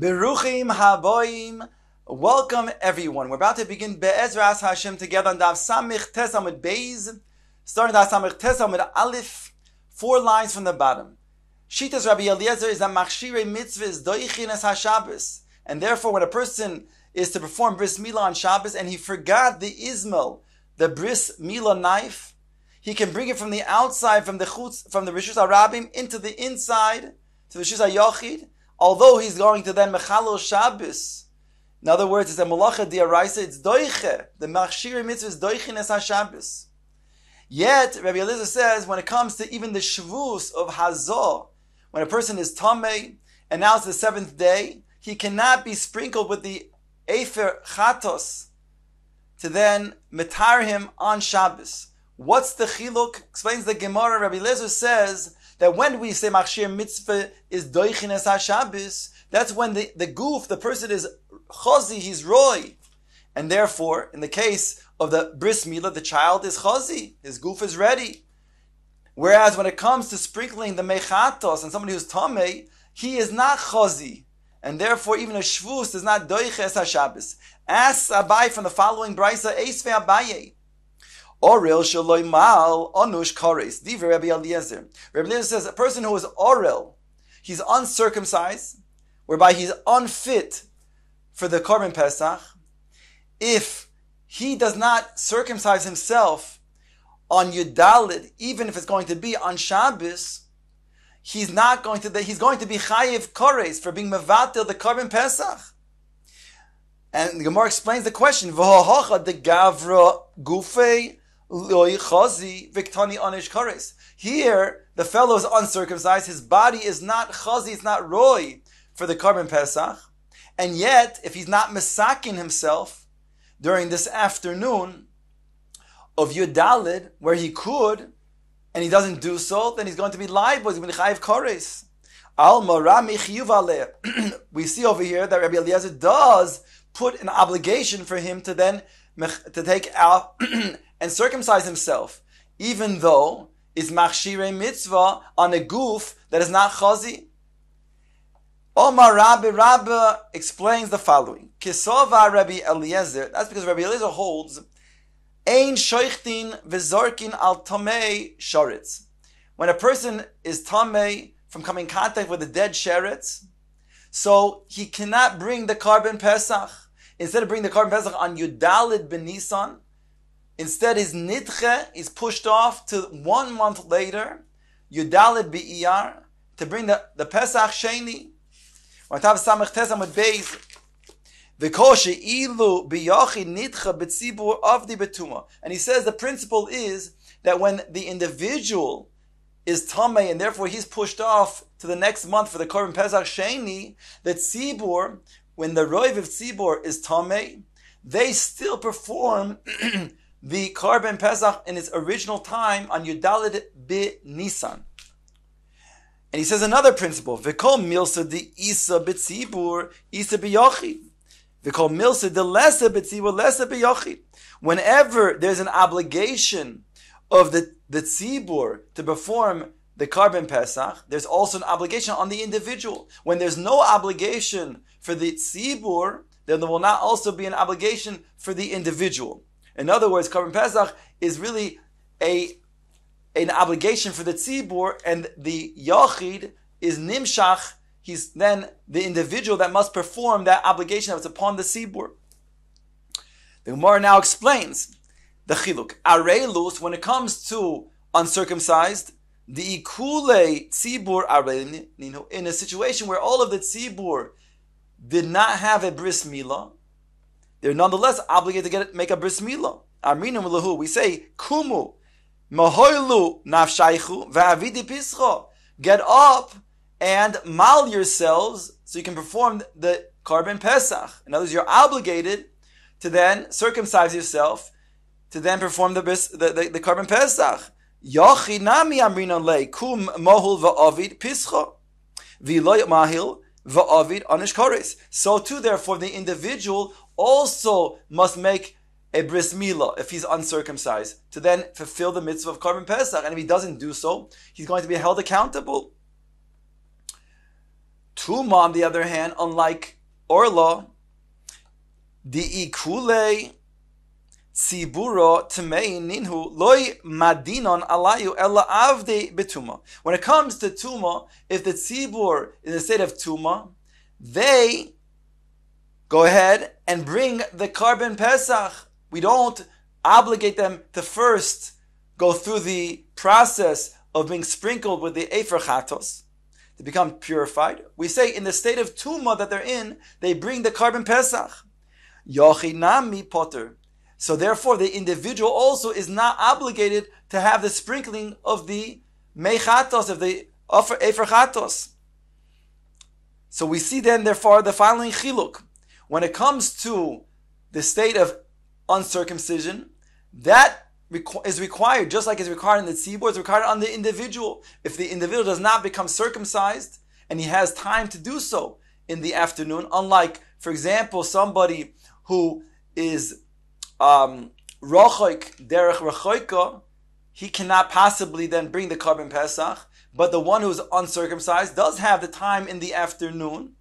Beruchim haboim. Welcome everyone. We're about to begin Be'ezras Hashem together on Daf Samich Tes Amud Beis, starting Daf Samich Tes Amud Aleph, 4 lines from the bottom. Shitas Rabbi Eliezer is that Machshirei Mitzvah is Doichin es HaShabbos, and therefore when a person is to perform Bris Milah on Shabbos and he forgot the Izmel, the Bris Milah knife, he can bring it from the outside, from the Rishus HaRabim, into the inside, to the Rishus HaYochid, although he's going to then Mechalel Shabbos. In other words, it's a Malacha Diaraisa, it's Doiche. The Machshirei Mitzvah is Doichin es HaShabbos. Yet, Rabbi Eliezer says, when it comes to even the Shvus of Hazor, when a person is Tameh, and now it's the 7th day, he cannot be sprinkled with the Efer Chatos to then metar him on Shabbos. What's the chiluk? Explains the Gemara. Rabbi Eliezer says that when we say Machshir Mitzvah is Doichin es HaShabbos, that's when the goof, the person is Chazi, he's Roy. And therefore, in the case of the Bris Milah, the child is Chazi, his goof is ready. Whereas when it comes to sprinkling the Mechatos and somebody who's Tameh, he is not Chazi. And therefore, even a Shvus is not Doich es HaShabbos. Ask Abai from the following Brisa, Eisve Abaye. Orel shaloi mal anush kares. Divrei Rabbi Eliezer. Rabbi Eliezer says a person who is orel, he's uncircumcised, whereby he's unfit for the Korban Pesach. If he does not circumcise himself on Yudalid, even if it's going to be on Shabbos, he's going to be chayiv kares for being mevatel the Korban Pesach. And the Gemara explains the question: V'hohacha de gavra gufei. Here, the fellow is uncircumcised, his body is not chazi, it's not roy for the Korban Pesach, and yet, if he's not mesakin himself during this afternoon of Yudalid, where he could, and he doesn't do so, then he's going to be liable, he's going to be chayiv kores. We see over here that Rabbi Eliezer does put an obligation for him to then to take out and circumcise himself, even though it's Machshirei Mitzvah on a goof that is not chazi. Omar Rabbi explains the following. Kisova Rabbi Eliezer, that's because Rabbi Eliezer holds Ein shoichtin v'zorkin al tamei sharetz. When a person is tamei from coming in contact with a dead sheretz, so he cannot bring the Korban Pesach. Instead of bringing the Korban Pesach on Yudalid ben Nisan, instead his nidche is pushed off to 1 month later, Yudalid B'iyar, to bring the Pesach Sheni. On top of Samech Tes Amud Beis, V'koshe ilu b'yochi nidche b'tzibur avdi betuma. And he says the principle is that when the individual is tamei and therefore he's pushed off to the next month for the Korban Pesach Sheni, that tzibur, when the Roiv of Tzibor is Tameh, they still perform the Korban Pesach in its original time on Yudalid Bi Nisan. And he says another principle, V'kol milsa de Isa b'tzibur, Isa b'yochid. V'kol milsa de lesa b'tzibur, lesa b'yochid. Whenever there's an obligation of the tzibur to perform the Korban Pesach, there's also an obligation on the individual. When there's no obligation for the tzibur, then there will not also be an obligation for the individual. In other words, Korban Pesach is really an obligation for the tzibur, and the yachid is nimshach. He's then the individual that must perform that obligation that's upon the tzibur. The Gemara now explains the chiluk. Arelus, when it comes to uncircumcised, the ikule tzibur arelin, in a situation where all of the tzibur did not have a bris milah, they're nonetheless obligated to make a bris milah. Amrinum lahu, we say kumu mahoilu nafshaychu va'avidi pischa. Get up and mal yourselves so you can perform the Korban Pesach. In other words, you're obligated to then circumcise yourself to then perform the Korban Pesach. Yachi nami amrina le kum mohul va'avid pischa v'lo mahil va'avid anish kares. So too, therefore, the individual also must make a bris milah if he's uncircumcised to then fulfill the mitzvah of Korban Pesach. And if he doesn't do so, he's going to be held accountable. Tuma, on the other hand, unlike Orla, the ikule tziburo tmei ninhu loy madinon alayu ella avde betuma. When it comes to Tuma, if the tzibur is in a state of Tuma, they go ahead and bring the carbon Pesach. We don't obligate them to first go through the process of being sprinkled with the Efer Chatos to become purified. We say in the state of Tuma that they're in, they bring the carbon Pesach. Yochinami potter. So therefore, the individual also is not obligated to have the sprinkling of the Mechatos, of the Efer Chatos. So we see then, therefore, the following chiluk. When it comes to the state of uncircumcision, that is required, just like it's required in the tzibur, it's required on the individual. If the individual does not become circumcised, and he has time to do so in the afternoon, unlike, for example, somebody who is rochoik derech rechoika, he cannot possibly then bring the carbon Pesach, but the one who's uncircumcised does have the time in the afternoon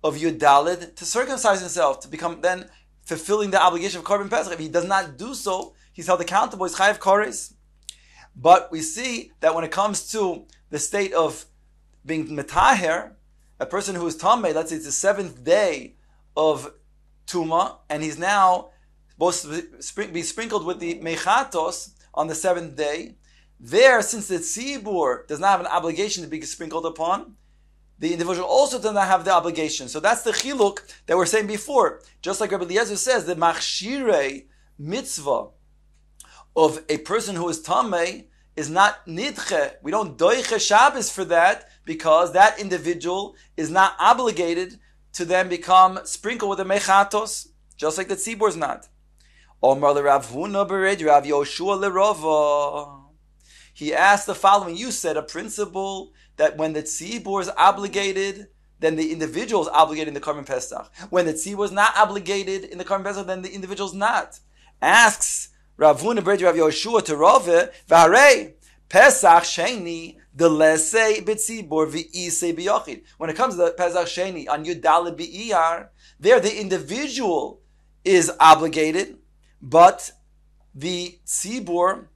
of Yudalid to circumcise himself, to become then fulfilling the obligation of carbon Pesach. If he does not do so, he's held accountable, he's chayav kores. But we see that when it comes to the state of being metaher, a person who is tameh, let's say it's the seventh day of Tuma, and he's now supposed to be sprinkled with the mechatos on the seventh day, there, since the tzibur does not have an obligation to be sprinkled upon, the individual also does not have the obligation. So that's the chiluk that we're saying before. Just like Rabbi Eliezer says, the machshirei mitzvah of a person who is tamei is not nidche. We don't doiche Shabbos for that, because that individual is not obligated to then become sprinkled with the mechatos, just like the tzibur is not. Omar Rav Huna bered Rav Yoshua lerova. He asked the following: you said a principle that when the tzibur is obligated, then the individual is obligated in the carbon Pesach. When the tzibur is not obligated in the carbon Pesach, then the individual is not. Asks Rav Huna bered Rav Yoshua to Rove, v'harei Pesach sheni the lesei b'tzibur v'isei b'yochid. When it comes to the Pesach sheni on Yud Daled b'iyar, there the individual is obligated, but the tzibur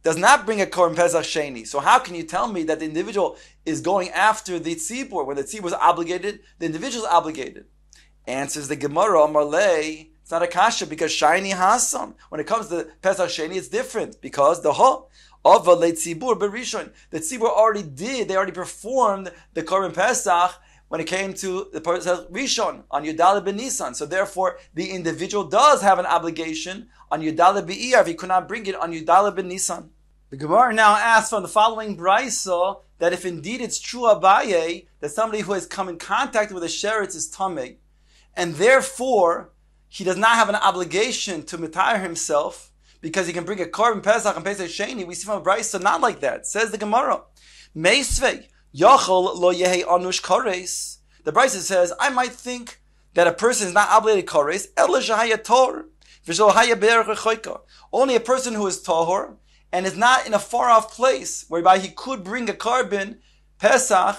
does not bring a korban Pesach sheni. So how can you tell me that the individual is going after the tzibur? When the tzibur is obligated, the individual is obligated. Answers the Gemara, Marley, it's not a kasha, because shiny hasam. When it comes to Pesach sheni, it's different, because the ova le tzibur berishon. The tzibur they already performed the korban Pesach when it came to the Pesach Rishon on Yudaled ben Nisan. So therefore, the individual does have an obligation on Yudaled b'iyar if he could not bring it on Yudaled ben Nisan. The Gemara now asks from the following brisa that if indeed it's true Abaye that somebody who has come in contact with a sheretz is tamei, and therefore he does not have an obligation to mitayr himself because he can bring a korban Pesach and Pesach Sheni. We see from a brisa not like that. Says the Gemara, Meisvei Yachol lo yehi anush kores. The brisa says, I might think that a person is not obligated kores, ela shehaya tor, v'shelo haya be'erech rechoika. Only a person who is tahor and is not in a far-off place whereby he could bring a carbon Pesach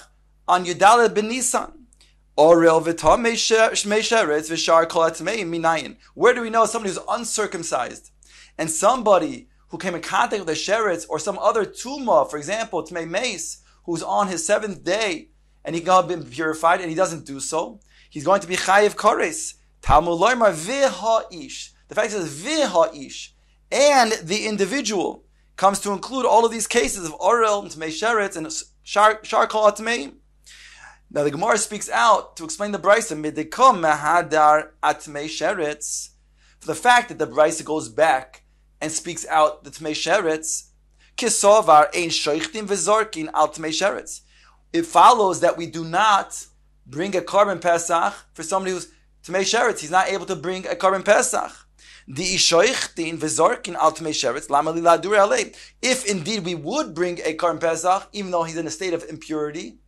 on Yudaled ben Nisan. Orel v'tamei shmei sheretz v'shar kol atmei minayin. Where do we know somebody who's uncircumcised and somebody who came in contact with a sheretz or some other tumah, for example, tmei meis, who's on his seventh day and he got been purified and he doesn't do so, he's going to be chayiv kores. Talmud loymar v'ha'ish. The fact is v'ha'ish, and the individual comes to include all of these cases of orel and tmei sheretz and shar kol atmei. Now the Gemara speaks out to explain the brisa midikom mahadar atmei sheretz, for the fact that the brisa goes back and speaks out the tmei sheretz. Kisovar ein shoichtim v'zorkin al tmei sheretz. It follows that we do not bring a carbon Pesach for somebody who's tmei sheretz. He's not able to bring a carbon Pesach. Di shoichtin v'zorkin al tmei sheretz lama li ladur alei. If indeed we would bring a carbon Pesach, even though he's in a state of impurity,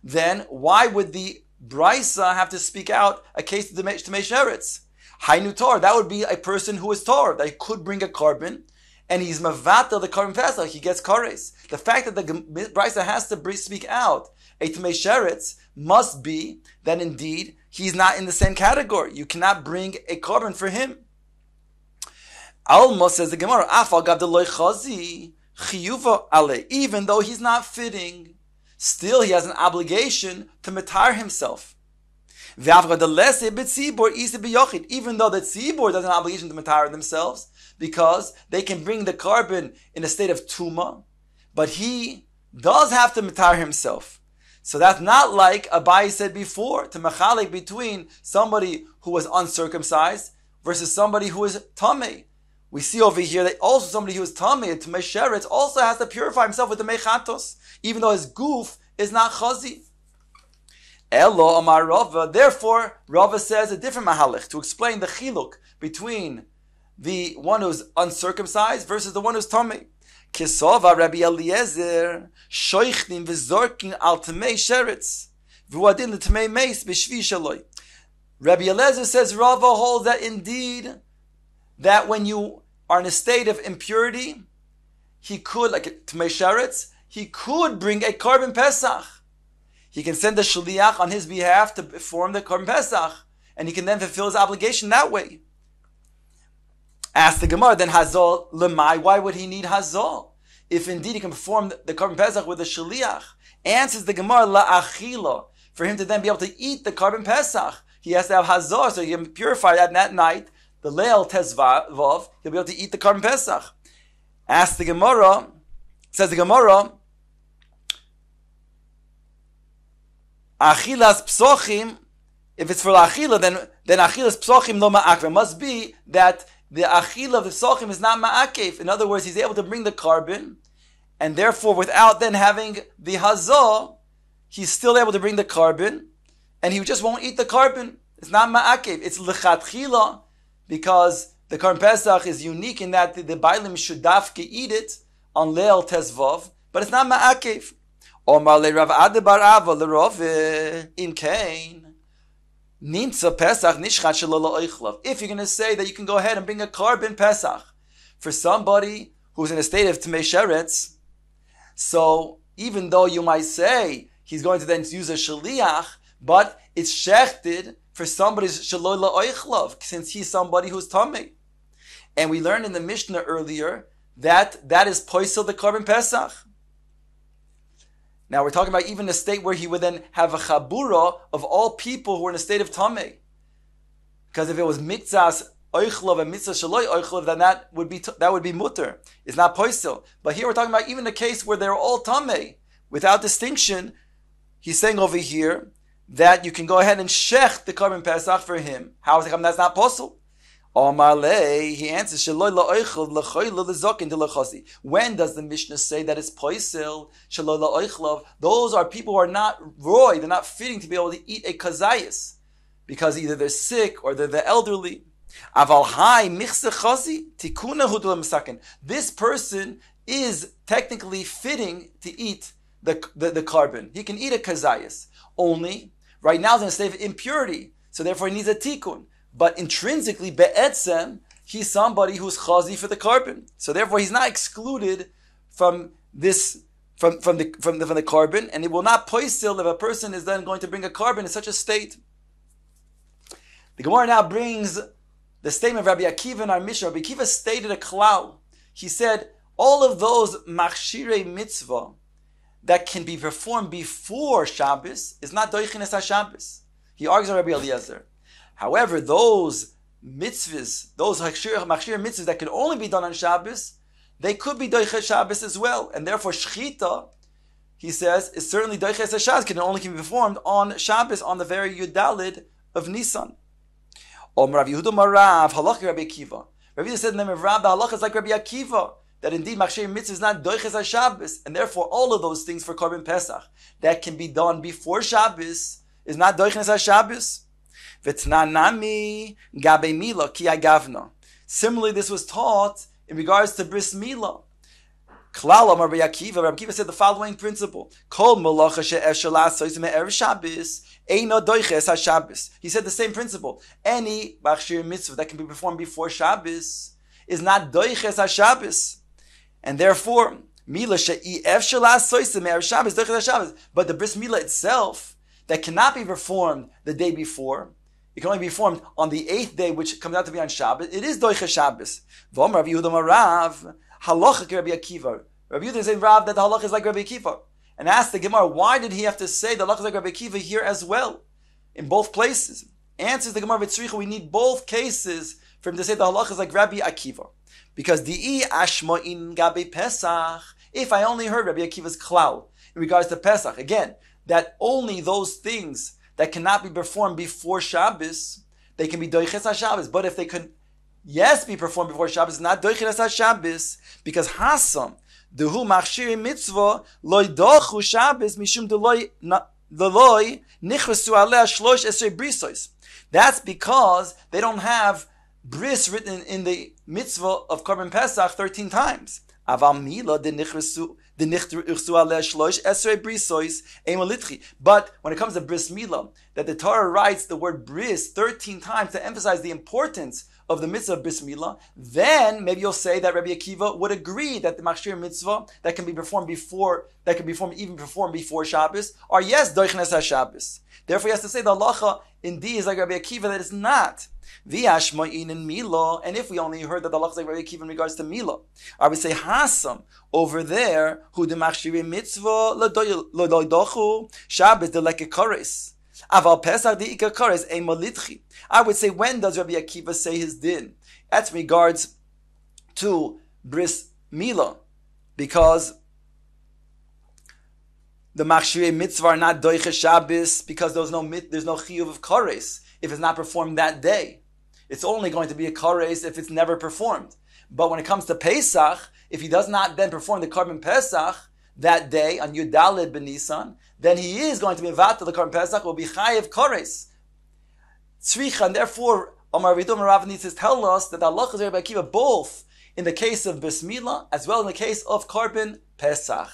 then why would the brisa have to speak out a case of tmei sheretz? Hainu tor. That would be a person who is tor, that he could bring a carbon, and he's mavatal the carbon Pesach, he gets kores. The fact that the brisa has to speak out a tmei sheretz must be that indeed he's not in the same category. You cannot bring a korban for him. Alma, says the Gemara, even though he's not fitting, still he has an obligation to matar himself. Even though the tzibur does an obligation to matar themselves, because they can bring the korban in a state of tuma, but he does have to matar himself. So that's not like Abai said before, to machalik between somebody who was uncircumcised versus somebody who is tamei. We see over here that also somebody who is tamei and tamei sheretz also has to purify himself with the mechatos, even though his goof is not chazi. Elo amar Rava. Therefore, Rava says a different mahalik to explain the chiluk between the one who's uncircumcised versus the one who's tamei. Kesova Rabbi Eliezer shoichnim v'zorkin al tamei sheretz v'uadin l'tamei meis b'shvi shaloi. Rabbi Eliezer says Rava holds that indeed that when you are in a state of impurity, he could, like tamei sheretz, he could bring a korban pesach. He can send a shliach on his behalf to perform the korban pesach, and he can then fulfill his obligation that way. Ask the Gemara, then Hazol lemai, why would he need Hazol? If indeed he can perform the korban pesach with a shliach. Answers the Gemara, la'achila, for him to then be able to eat the korban pesach, he has to have Hazol, so he can purify that night, the leil tezvav, he'll be able to eat the korban pesach. Ask the Gemara, says the Gemara, achilas psachim, if it's for achila, then achilas psachim lo ma'akve. It must be that the achila of the psachim is not ma'akev. In other words, he's able to bring the korban, and therefore, without then having the hazah, he's still able to bring the korban, and he just won't eat the korban. It's not ma'akev. It's lechatchila, because the korban pesach is unique in that the bailim should dafke eat it on leil tezvav, but it's not ma'akev. Omar le Rav Adebar Ava le Rav in Kain. Nimtza Pesach nishchat shelo la'oichlav. If you're going to say that you can go ahead and bring a korban Pesach for somebody who's in a state of tamei sheretz, so even though you might say he's going to then use a shaliach, but it's shechted for somebody shelo la'oichlav, since he's somebody who's tamei. And we learned in the Mishnah earlier that is poisel the korban Pesach. Now we're talking about even a state where he would then have a chabura of all people who are in a state of tamei. Because if it was mitzvahs oichlav and mitzvah shaloi oichlav, then that would be mutter. It's not poisel. But here we're talking about even a case where they're all tamei, without distinction. He's saying over here that you can go ahead and shech the korban pesach for him. How is it? That's not possible. He answers, when does the Mishnah say that it's poisel? Those are people who are not roy, they're not fitting to be able to eat a kazayas, because either they're sick or they're the elderly. This person is technically fitting to eat the korban. He can eat a kazayas. Only, right now he's in a state of impurity, so therefore he needs a tikkun. But intrinsically, be'etzem, he's somebody who's chazi for the korban. So therefore, he's not excluded from this, from the korban, and it will not poisil if a person is then going to bring a korban in such a state. The Gemara now brings the statement of Rabbi Akiva in our Mishnah. Rabbi Akiva stated a klal. He said, all of those machshirei mitzvah that can be performed before Shabbos is not doichines HaShabbos. He argues on Rabbi Eliezer. However, those mitzvahs, those machshir mitzvahs that can only be done on Shabbos, they could be doiches Shabbos as well. And therefore, shchita, he says, is certainly doiches Shabbos, can only be performed on Shabbos, on the very Yudalid of Nisan. Rav Yehuda Marav, halach Rabbi Akiva. Rabbi Yehuda said in the name of Rav, the halach is like Rabbi Akiva, that indeed machshir mitzvah is not doiches Shabbos, and therefore all of those things for korban Pesach that can be done before Shabbos is not doiches Shabbos. Similarly, this was taught in regards to bris milah. Rabbi Akiva said the following principle: He said the same principle. Any machshir mitzvah that can be performed before Shabbos is not doiches HaShabbos, and therefore milah she'ef shalas soisim erev Shabbos doiches HaShabbos. But the bris milah itself, that cannot be performed the day before. It can only be performed on the 8th day, which comes out to be on Shabbos. It is doicha Shabbos. V'omer Rabbi Yehuda Marav, halacha Rabbi Akiva. Rabbi Yehuda is saying, Rav, that the halacha is like Rabbi Akiva. And asked the Gemara, why did he have to say the halacha is like Rabbi Akiva here as well, in both places? Answers the Gemara V'tzricha, we need both cases for him to say the halacha is like Rabbi Akiva. Because di'i ashma in gabe Pesach, if I only heard Rabbi Akiva's klal in regards to Pesach, again, that only those things that cannot be performed before Shabbos, they can be doiches HaShabbos. But if they could, yes, be performed before Shabbos, not doiches HaShabbos, because Hasam, dehu machshiri mitzvah, loy dochu Shabbos, mishum deloy nichresu aleh shlosh esrei brisois. That's because they don't have bris written in the mitzvah of Korban Pesach 13 times. Aval mila de nichresu but when it comes to bris milah, that the Torah writes the word bris 13 times to emphasize the importance of the mitzvah of bris milah, then maybe you'll say that Rabbi Akiva would agree that the machshir mitzvah that can be performed before, that can be performed before Shabbos, are yes doichnes HaShabbos. Therefore, he has to say the halacha indeed is like Rabbi Akiva, that it's not. V'yashma'in in Milah, and if we only heard that the halacha is like Rabbi Akiva in regards to Milah, I would say Hasam over there, who the machshiri mitzvah lodochu Shabbos the like a chorus. Aval Pesach the ikar chorus a molitchi. I would say, when does Rabbi Akiva say his din? That's in regards to bris milah, because the machshirei mitzvah are not doiche Shabbos, because there's no chiyuv of kares if it's not performed that day. It's only going to be a kares if it's never performed. But when it comes to Pesach, if he does not then perform the Korban Pesach that day on Yudalid ben Nisan, then he is going to be vatal. The Korban Pesach will be chayiv kares tzricha, and therefore Amar Vidum Rav needs to tell us that Allah is Rabbi Akiva both in the case of bris milah as well in the case of Korban Pesach.